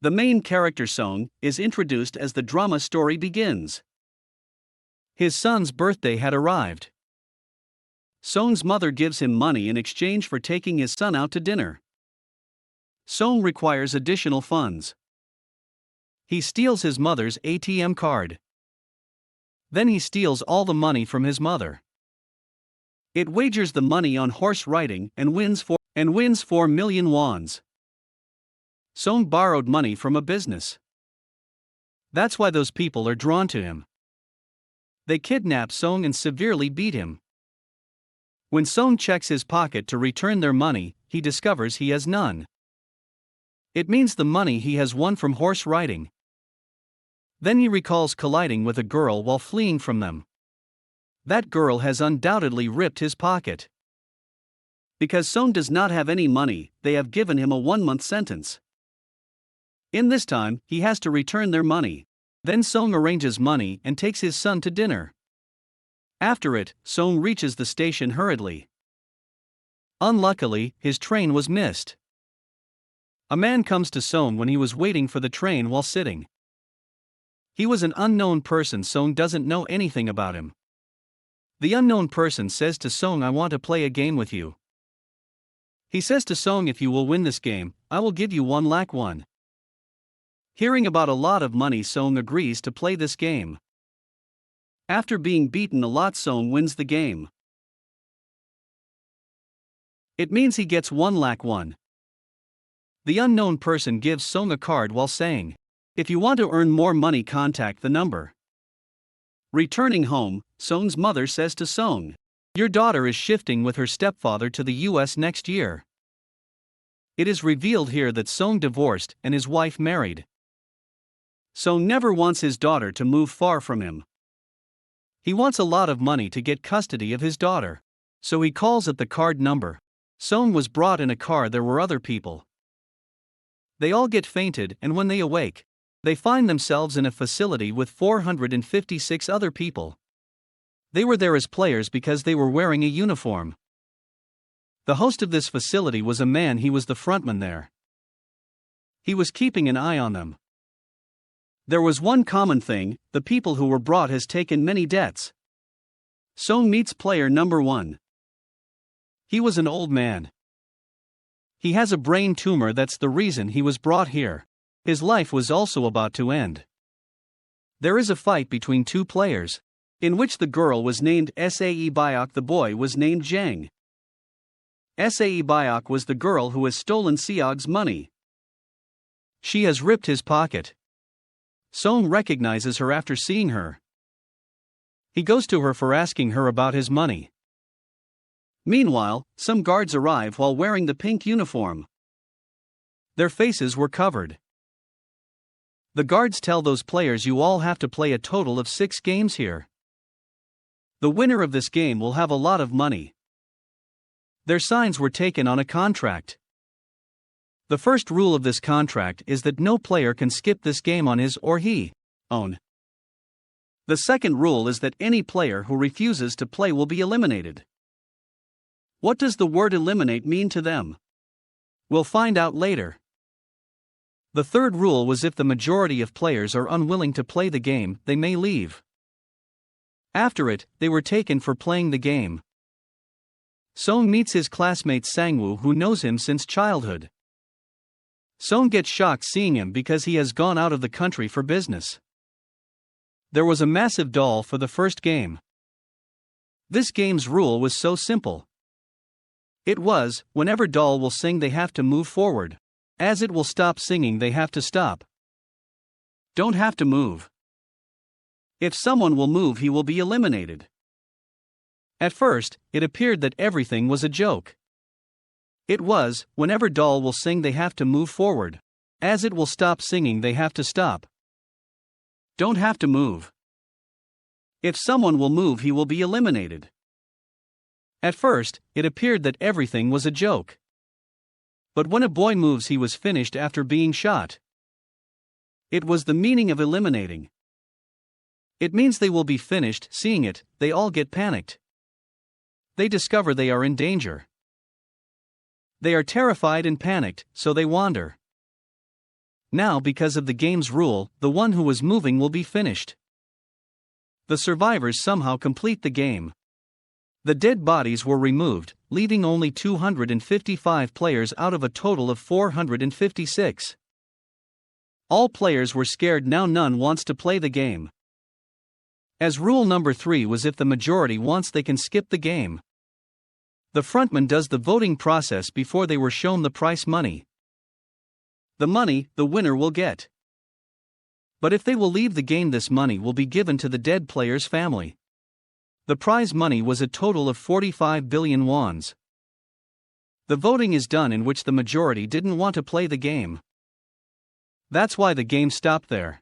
The main character Song is introduced as the drama story begins. His son's birthday had arrived. Song's mother gives him money in exchange for taking his son out to dinner. Song requires additional funds. He steals his mother's ATM card. Then he steals all the money from his mother. It wagers the money on horse riding and wins 4 million wons. Song borrowed money from a business. That's why those people are drawn to him. They kidnap Song and severely beat him. When Song checks his pocket to return their money, he discovers he has none. It means the money he has won from horse riding. Then he recalls colliding with a girl while fleeing from them. That girl has undoubtedly ripped his pocket. Because Song does not have any money, they have given him a 1-month sentence. In this time, he has to return their money. Then Song arranges money and takes his son to dinner. After it, Song reaches the station hurriedly. Unluckily, his train was missed. A man comes to Song when he was waiting for the train while sitting. He was an unknown person. Song doesn't know anything about him. The unknown person says to Song, "I want to play a game with you." He says to Song, "If you will win this game, I will give you 1 lakh won." Hearing about a lot of money, Song agrees to play this game. After being beaten a lot, Song wins the game. It means he gets 1 lakh won. The unknown person gives Song a card while saying, "If you want to earn more money, contact the number." Returning home, Song's mother says to Song, "Your daughter is shifting with her stepfather to the US next year." It is revealed here that Song divorced and his wife married. Song never wants his daughter to move far from him. He wants a lot of money to get custody of his daughter. So he calls at the card number. Song was brought in a car. There were other people. They all get fainted, and when they awake, they find themselves in a facility with 456 other people. They were there as players because they were wearing a uniform. The host of this facility was a man. He was the frontman there. He was keeping an eye on them. There was one common thing: the people who were brought has taken many debts. Song meets player number 1. He was an old man. He has a brain tumor. That's the reason he was brought here. His life was also about to end. There is a fight between 2 players, in which the girl was named Sae Byok, the boy was named Jang. Sae Byok was the girl who has stolen Seog's money. She has ripped his pocket. Song recognizes her after seeing her. He goes to her for asking her about his money. Meanwhile, some guards arrive while wearing the pink uniform. Their faces were covered. The guards tell those players, "You all have to play a total of 6 games here. The winner of this game will have a lot of money." Their signs were taken on a contract. The first rule of this contract is that no player can skip this game on his or her own. The second rule is that any player who refuses to play will be eliminated. What does the word eliminate mean to them? We'll find out later. The third rule was if the majority of players are unwilling to play the game, they may leave. After it, they were taken for playing the game. Song meets his classmate Sangwoo, who knows him since childhood. Song gets shocked seeing him because he has gone out of the country for business. There was a massive doll for the first game. This game's rule was so simple. It was, whenever doll will sing, they have to move forward. As it will stop singing, they have to stop. Don't have to move. If someone will move, he will be eliminated. At first, it appeared that everything was a joke. It was, whenever doll will sing, they have to move forward. As it will stop singing, they have to stop. Don't have to move. If someone will move, he will be eliminated. At first, it appeared that everything was a joke. But when a boy moves, he was finished after being shot. It was the meaning of eliminating. It means they will be finished. Seeing it, they all get panicked. They discover they are in danger. They are terrified and panicked, so they wander. Now, because of the game's rule, the one who was moving will be finished. The survivors somehow complete the game. The dead bodies were removed, leaving only 255 players out of a total of 456. All players were scared. Now none wants to play the game. As rule number 3 was, if the majority wants, they can skip the game. The frontman does the voting process before they were shown the prize money. The money the winner will get. But if they will leave the game, this money will be given to the dead player's family. The prize money was a total of 45 billion wons. The voting is done, in which the majority didn't want to play the game. That's why the game stopped there.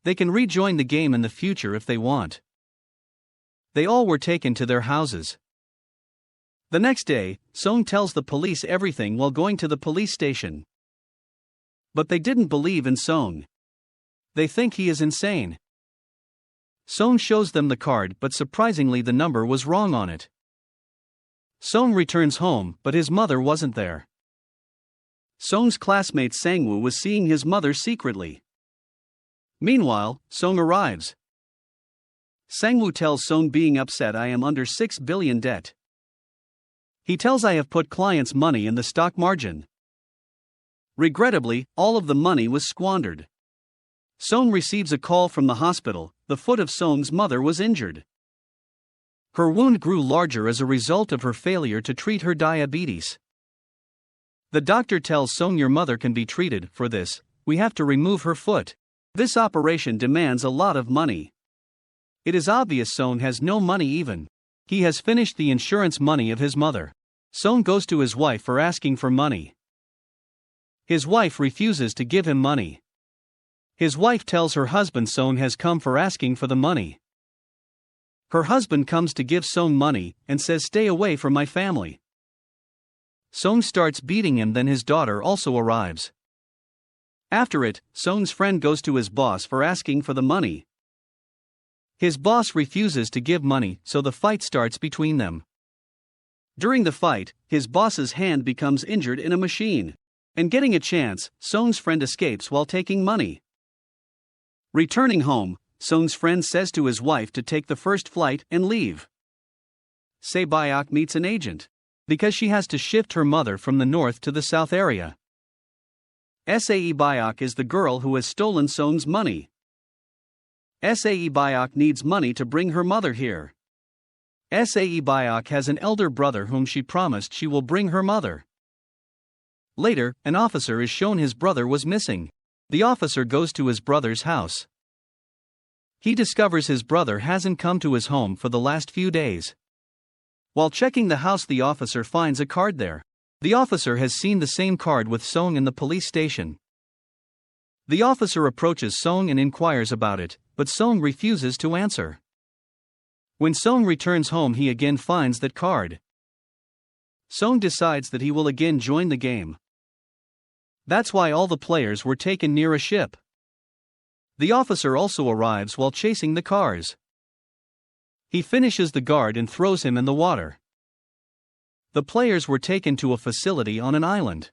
They can rejoin the game in the future if they want. They all were taken to their houses. The next day, Song tells the police everything while going to the police station. But they didn't believe in Song. They think he is insane. Song shows them the card, but surprisingly the number was wrong on it. Song returns home, but his mother wasn't there. Song's classmate Sangwoo was seeing his mother secretly. Meanwhile, Song arrives. Sangwoo tells Song, being upset, "I am under 6 billion debt." He tells, "I have put clients' money in the stock margin." Regrettably, all of the money was squandered. Song receives a call from the hospital. The foot of Song's mother was injured. Her wound grew larger as a result of her failure to treat her diabetes. The doctor tells Song, "Your mother can be treated. For this, we have to remove her foot. This operation demands a lot of money." It is obvious Song has no money even. He has finished the insurance money of his mother. Song goes to his wife for asking for money. His wife refuses to give him money. His wife tells her husband Song has come for asking for the money. Her husband comes to give Song money and says, "Stay away from my family." Song starts beating him. Then his daughter also arrives. After it, Song's friend goes to his boss for asking for the money. His boss refuses to give money, so the fight starts between them. During the fight, his boss's hand becomes injured in a machine. And getting a chance, Song's friend escapes while taking money. Returning home, Song's friend says to his wife to take the first flight and leave. Se Byok meets an agent, because she has to shift her mother from the north to the south area. Sae Byok is the girl who has stolen Song's money. Sae Byok needs money to bring her mother here. Sae Byok has an elder brother whom she promised she will bring her mother. Later, an officer is shown his brother was missing. The officer goes to his brother's house. He discovers his brother hasn't come to his home for the last few days. While checking the house, the officer finds a card there. The officer has seen the same card with Song in the police station. The officer approaches Song and inquires about it, but Song refuses to answer. When Song returns home, he again finds that card. Song decides that he will again join the game. That's why all the players were taken near a ship. The officer also arrives while chasing the cars. He finishes the guard and throws him in the water. The players were taken to a facility on an island.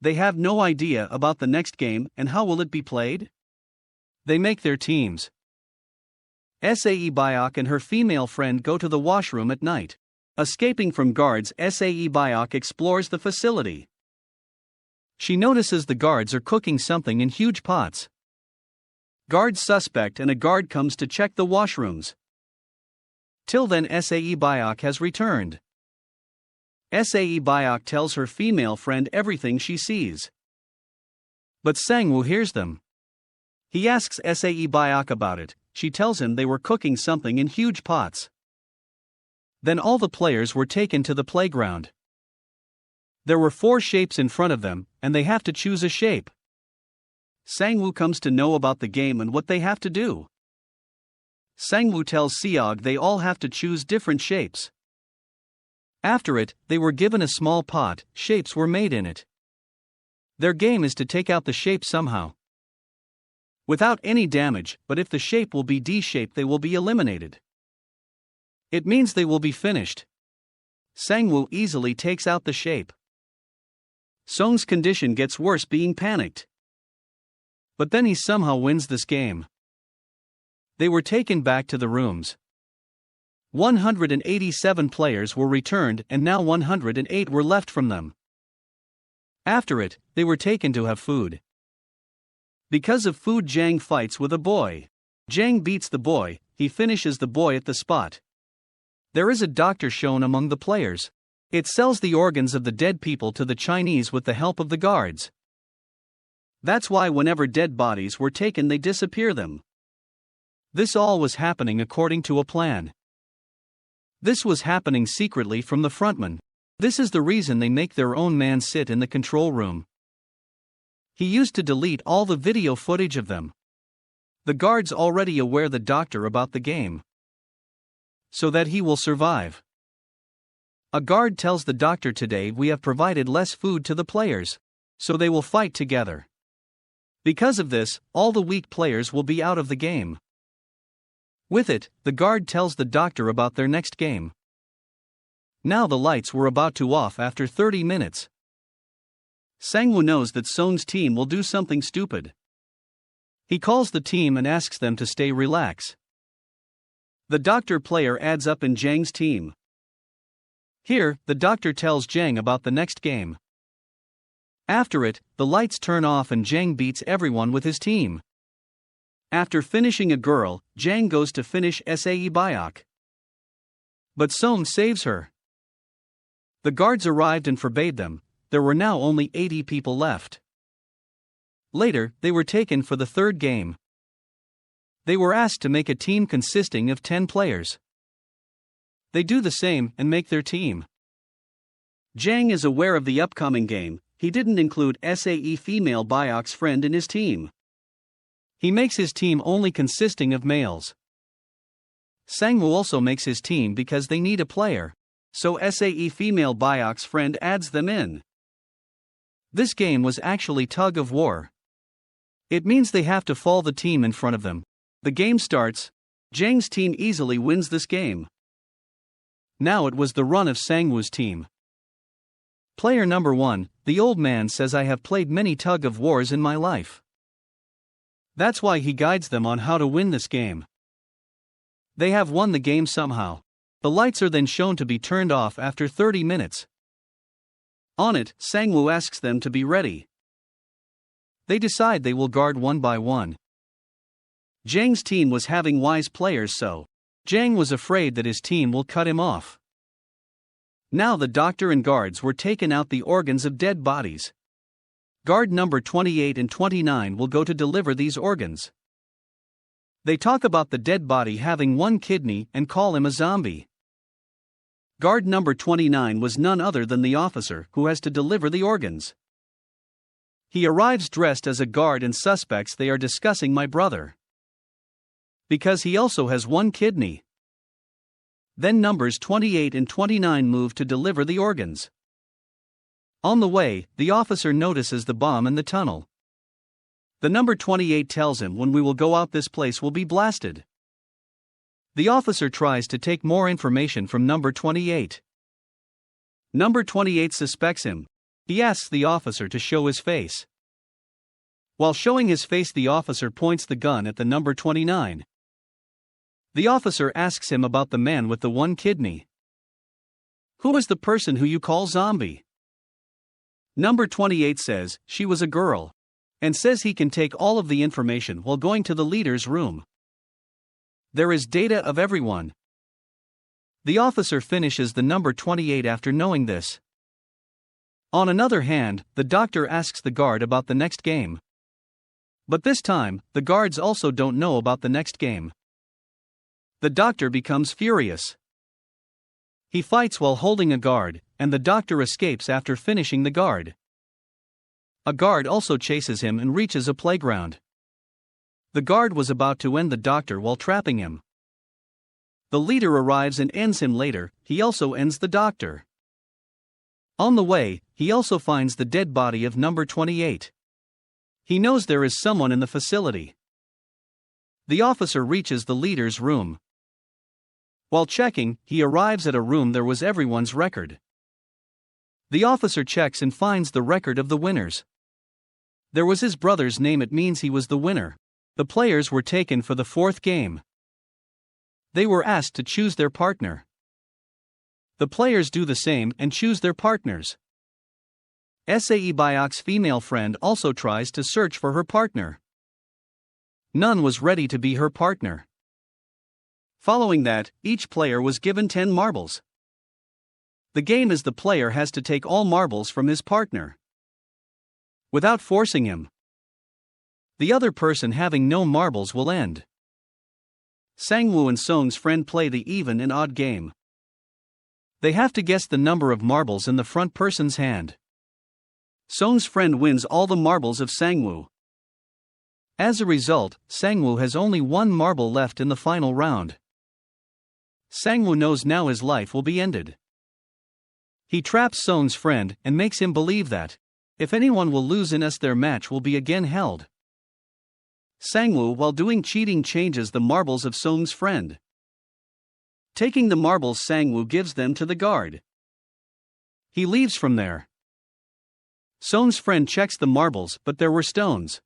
They have no idea about the next game and how will it be played. They make their teams. Sae Byok and her female friend go to the washroom at night. Escaping from guards, Sae Byok explores the facility. She notices the guards are cooking something in huge pots. Guards suspect and a guard comes to check the washrooms. Till then, Sae Byok has returned. Sae Byok tells her female friend everything she sees. But Sangwoo hears them. He asks Sae Byok about it. She tells him they were cooking something in huge pots. Then all the players were taken to the playground. There were 4 shapes in front of them, and they have to choose a shape. Sangwoo comes to know about the game and what they have to do. Sangwoo tells Seog they all have to choose different shapes. After it, they were given a small pot. Shapes were made in it. Their game is to take out the shape somehow, without any damage, but if the shape will be D-shaped, they will be eliminated. It means they will be finished. Sangwoo easily takes out the shape. Song's condition gets worse, being panicked. But then he somehow wins this game. They were taken back to the rooms. 187 players were returned and now 108 were left from them. After it, they were taken to have food. Because of food, Jang fights with a boy. Jang beats the boy, he finishes the boy at the spot. There is a doctor shown among the players. It sells the organs of the dead people to the Chinese with the help of the guards. That's why whenever dead bodies were taken, they disappear them. This all was happening according to a plan. This was happening secretly from the frontman. This is the reason they make their own man sit in the control room. He used to delete all the video footage of them. The guards already aware the doctor about the game, so that he will survive. A guard tells the doctor, today we have provided less food to the players, so they will fight together. Because of this, all the weak players will be out of the game. With it, the guard tells the doctor about their next game. Now the lights were about to off after 30 minutes. Sang-woo knows that Song's team will do something stupid. He calls the team and asks them to stay relaxed. The doctor player adds up in Jang's team. Here, the doctor tells Jang about the next game. After it, the lights turn off and Jang beats everyone with his team. After finishing a girl, Jang goes to finish Sae Byok. But Song saves her. The guards arrived and forbade them. There were now only 80 people left. Later, they were taken for the third game. They were asked to make a team consisting of 10 players. They do the same and make their team. Jang is aware of the upcoming game. He didn't include Sae female Byok's friend in his team. He makes his team only consisting of males. Sang-woo also makes his team because they need a player, so Sae female Byok's friend adds them in. This game was actually tug of war. It means they have to fall the team in front of them. The game starts. Jang's team easily wins this game. Now it was the run of Sang-woo's team. Player number 1, the old man, says, I have played many tug of wars in my life. That's why he guides them on how to win this game. They have won the game somehow. The lights are then shown to be turned off after 30 minutes. On it, Sang-woo asks them to be ready. They decide they will guard one by one. Jang's team was having wise players, so Jang was afraid that his team will cut him off. Now the doctor and guards were taken out the organs of dead bodies. Guard number 28 and 29 will go to deliver these organs. They talk about the dead body having one kidney and call him a zombie. Guard number 29 was none other than the officer who has to deliver the organs. He arrives dressed as a guard and suspects they are discussing my brother, because he also has one kidney. Then numbers 28 and 29 move to deliver the organs. On the way, the officer notices the bomb in the tunnel. The number 28 tells him, when we will go out, this place will be blasted. The officer tries to take more information from number 28. Number 28 suspects him. He asks the officer to show his face. While showing his face, the officer points the gun at the number 29. The officer asks him about the man with the one kidney. Who is the person who you call zombie? Number 28 says she was a girl, and says he can take all of the information while going to the leader's room. There is data of everyone. The officer finishes the number 28 after knowing this. On another hand, the doctor asks the guard about the next game. But this time, the guards also don't know about the next game. The doctor becomes furious. He fights while holding a guard, and the doctor escapes after finishing the guard. A guard also chases him and reaches a playground. The guard was about to end the doctor while trapping him. The leader arrives and ends him later. He also ends the doctor. On the way, he also finds the dead body of number 28. He knows there is someone in the facility. The officer reaches the leader's room. While checking, he arrives at a room there was everyone's record. The officer checks and finds the record of the winners. There was his brother's name, it means he was the winner. The players were taken for the fourth game. They were asked to choose their partner. The players do the same and choose their partners. Sci Fi's female friend also tries to search for her partner. None was ready to be her partner. Following that, each player was given 10 marbles. The game is the player has to take all marbles from his partner, without forcing him. The other person having no marbles will end. Sang-woo and Song's friend play the even and odd game. They have to guess the number of marbles in the front person's hand. Song's friend wins all the marbles of Sang-woo. As a result, Sang-woo has only one marble left in the final round. Sang-woo knows now his life will be ended. He traps Song's friend and makes him believe that, if anyone will lose in us, their match will be again held. Sang-woo, while doing cheating, changes the marbles of Song's friend. Taking the marbles, Sang-woo gives them to the guard. He leaves from there. Song's friend checks the marbles, but there were stones.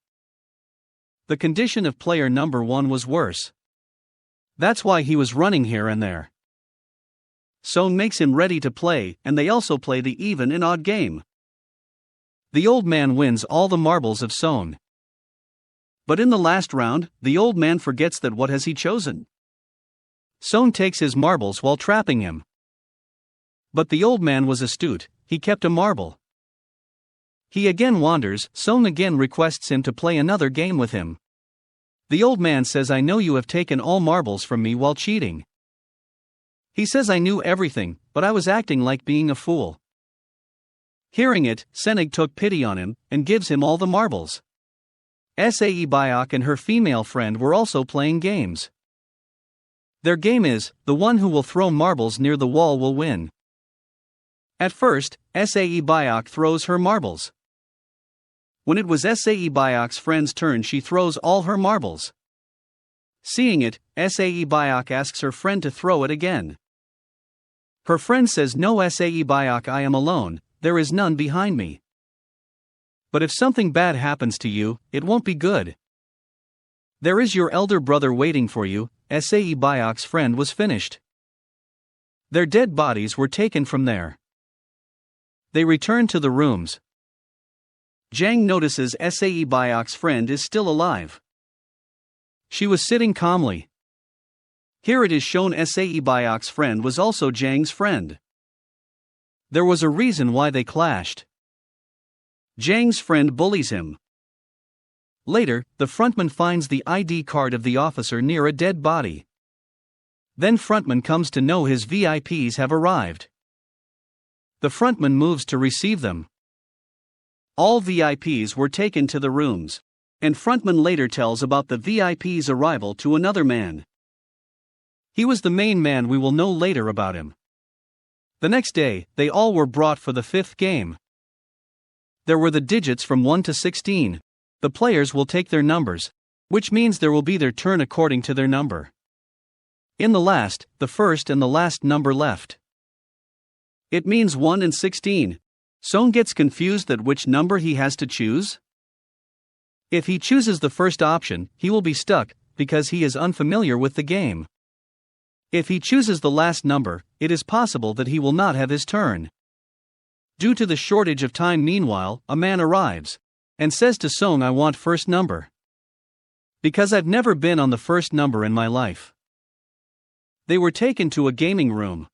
The condition of player number 1 was worse. That's why he was running here and there. Song makes him ready to play, and they also play the even and odd game. The old man wins all the marbles of Song. But in the last round, the old man forgets that what has he chosen? Song takes his marbles while trapping him. But the old man was astute, he kept a marble. He again wanders, Song again requests him to play another game with him. The old man says, I know you have taken all marbles from me while cheating. He says, I knew everything, but I was acting like being a fool. Hearing it, Senig took pity on him, and gives him all the marbles. Sae Byok and her female friend were also playing games. Their game is, the one who will throw marbles near the wall will win. At first, Sae Byok throws her marbles. When it was Sae Byok's friend's turn, she throws all her marbles. Seeing it, Sae Byok asks her friend to throw it again. Her friend says, no Sae Byok, I am alone, there is none behind me. But if something bad happens to you, it won't be good. There is your elder brother waiting for you. Sae Byok's friend was finished. Their dead bodies were taken from there. They returned to the rooms. Jang notices Sae Byok's friend is still alive. She was sitting calmly. Here it is shown Sae Byok's friend was also Jang's friend. There was a reason why they clashed. Jang's friend bullies him. Later, the frontman finds the ID card of the officer near a dead body. Then frontman comes to know his VIPs have arrived. The frontman moves to receive them. All VIPs were taken to the rooms, and frontman later tells about the VIP's arrival to another man. He was the main man, we will know later about him. The next day, they all were brought for the 5th game. There were the digits from 1 to 16. The players will take their numbers, which means there will be their turn according to their number. In the last, the first and the last number left. It means 1 and 16. Song gets confused that which number he has to choose. If he chooses the first option, he will be stuck, because he is unfamiliar with the game. If he chooses the last number, it is possible that he will not have his turn. Due to the shortage of time, meanwhile, a man arrives and says to Song, I want first number. Because I've never been on the first number in my life. They were taken to a gaming room.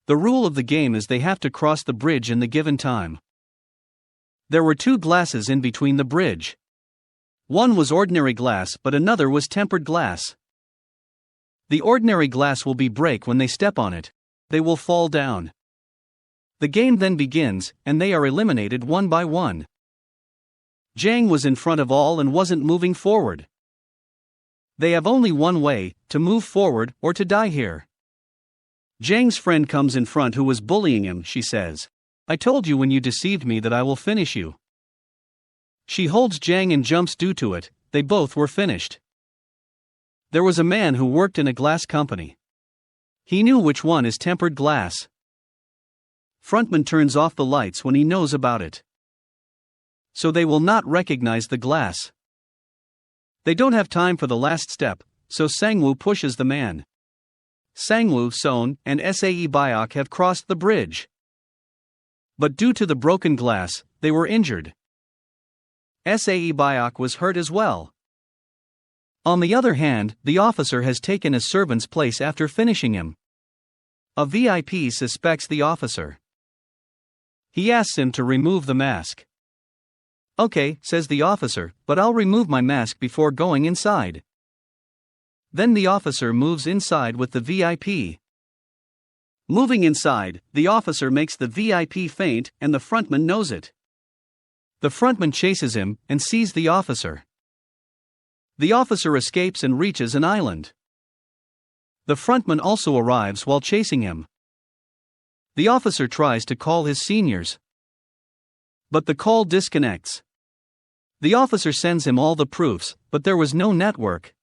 The rule of the game is they have to cross the bridge in the given time. There were 2 glasses in between the bridge. One was ordinary glass, but another was tempered glass. The ordinary glass will break when they step on it. They will fall down. The game then begins, and they are eliminated one by one. Jang was in front of all and wasn't moving forward. They have only one way, to move forward or to die here. Jang's friend comes in front who was bullying him. She says, I told you when you deceived me that I will finish you. She holds Jang and jumps due to it. They both were finished. There was a man who worked in a glass company. He knew which one is tempered glass. Frontman turns off the lights when he knows about it, so they will not recognize the glass. They don't have time for the last step, so Sang-woo pushes the man. Sang-woo, Son, and Sae Byok have crossed the bridge, but due to the broken glass, they were injured. Sae Byok was hurt as well. On the other hand, the officer has taken a servant's place after finishing him. A VIP suspects the officer. He asks him to remove the mask. "Okay," says the officer, "but I'll remove my mask before going inside." Then the officer moves inside with the VIP. Moving inside, the officer makes the VIP faint and the frontman knows it. The frontman chases him and sees the officer. The officer escapes and reaches an island. The frontman also arrives while chasing him. The officer tries to call his seniors, but the call disconnects. The officer sends him all the proofs, but there was no network.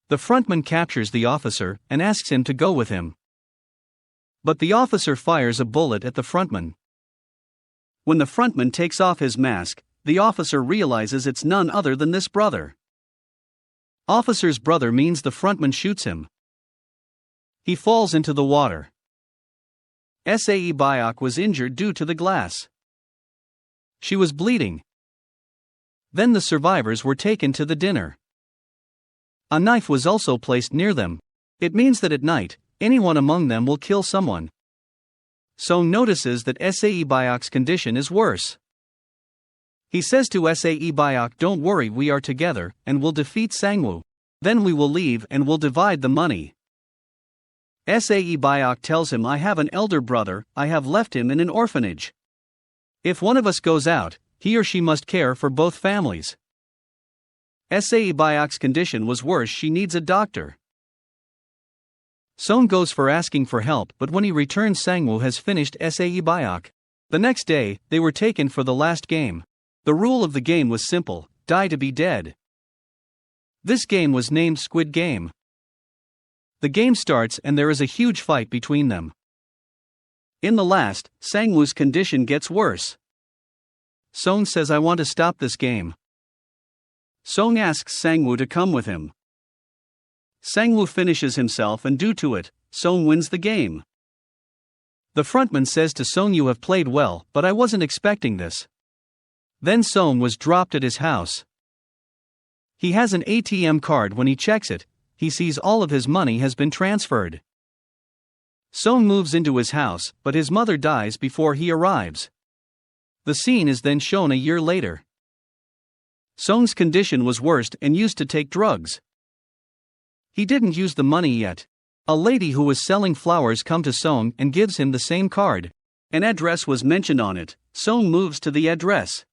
The frontman captures the officer and asks him to go with him, but the officer fires a bullet at the frontman. When the frontman takes off his mask, the officer realizes it's none other than this brother. Officer's brother means the frontman shoots him. He falls into the water. Sae Byok was injured due to the glass. She was bleeding. Then the survivors were taken to the dinner. A knife was also placed near them. It means that at night, anyone among them will kill someone. Song notices that Sae Byok's condition is worse. He says to Sae Byok, "Don't worry, we are together, and will defeat Sang-woo. Then we will leave and will divide the money." Sae Byok tells him, "I have an elder brother, I have left him in an orphanage. If one of us goes out, he or she must care for both families." Sae Byok's condition was worse, she needs a doctor. Song goes for asking for help, but when he returns, Sang-woo has finished Sae Byok. The next day, they were taken for the last game. The rule of the game was simple: die to be dead. This game was named Squid Game. The game starts and there is a huge fight between them. In the last, Sang-woo's condition gets worse. Song says, "I want to stop this game." Song asks Sang-woo to come with him. Sang-woo finishes himself and due to it, Song wins the game. The frontman says to Song, "You have played well, but I wasn't expecting this." Then Song was dropped at his house. He has an ATM card. When he checks it, he sees all of his money has been transferred. Song moves into his house, but his mother dies before he arrives. The scene is then shown a year later. Song's condition was worse and used to take drugs. He didn't use the money yet. A lady who was selling flowers comes to Song and gives him the same card. An address was mentioned on it. Song moves to the address.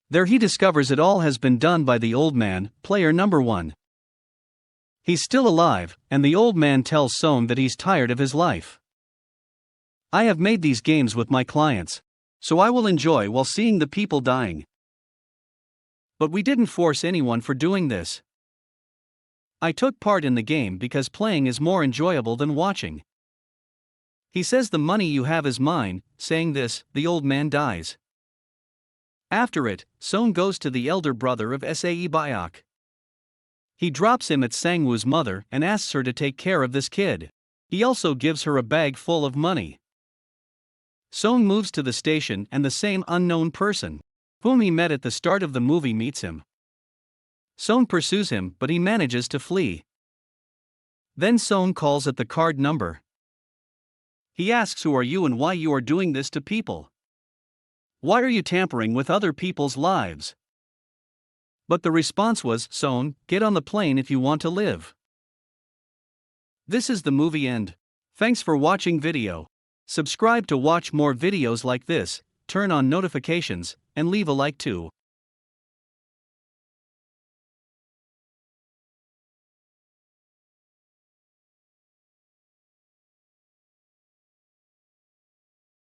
There he discovers it all has been done by the old man, player number 1. He's still alive, and the old man tells Song that he's tired of his life. "I have made these games with my clients, so I will enjoy while seeing the people dying. But we didn't force anyone for doing this. I took part in the game because playing is more enjoyable than watching." He says, "The money you have is mine." Saying this, the old man dies. After it, Song goes to the elder brother of Sae Byok. He drops him at Sang-woo's mother and asks her to take care of this kid. He also gives her a bag full of money. Song moves to the station and the same unknown person, whom he met at the start of the movie, meets him. Song pursues him, but he manages to flee. Then Song calls at the card number. He asks, "Who are you and why you are doing this to people? Why are you tampering with other people's lives?" But the response was, "Song, get on the plane if you want to live." This is the movie end. Thanks for watching video. Subscribe to watch more videos like this, turn on notifications, and leave a like too.